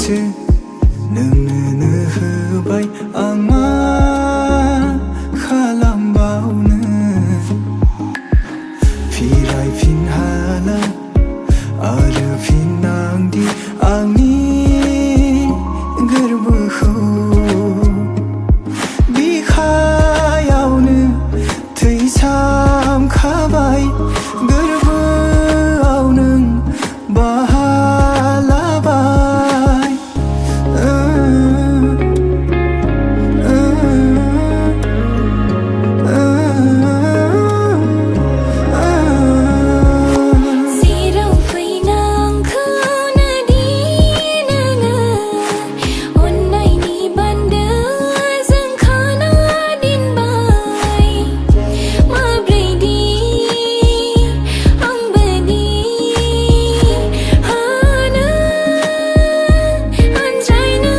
गोसो नोंनो होबाय आं मा खालामबावनो फिरायफिन हाला आरो फिननांदि आंनि गोरबोखौ बिखायावनो थैसामखाबाय गोरबोआव नों बाहा लाबाय जेराव फैनांगौ नादि नोङो अननायनि बान्दोजों खाना दोनबाय माब्रैदि आंबोदि हानो आनज्रायनो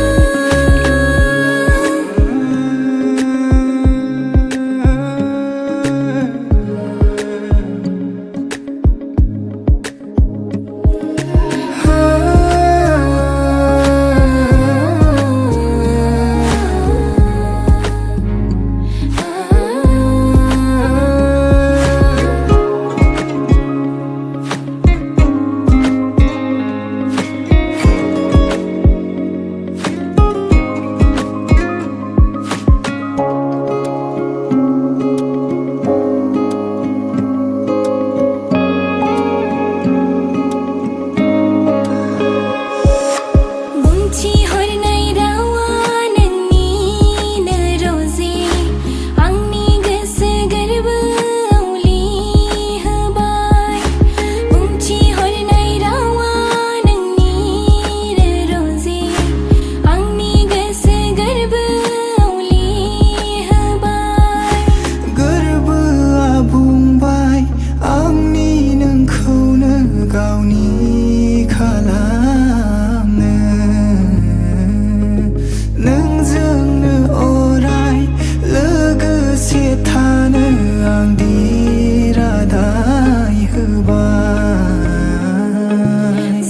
बुंथि हरनाय रावा नोंनिनो रजे आंनि गोसो गोरबोआव लिहोबाय बुंथि हरनाय रावा नोंनिनो रजे आंनि गोसो गोरबोआव लिहोबाय गोरबोआ बुंबाय आंनि नोंखौनो गावनि खालामनो नोंजोंनो अराय लोगोसे थानो आं रादाय होबाय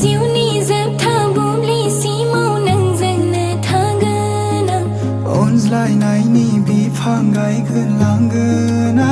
जिउनि जोबथा बुब्लिसिमाव नोंजोंनो थागोन आं अनज्लायनायनि बिफां गायगोन लांगोना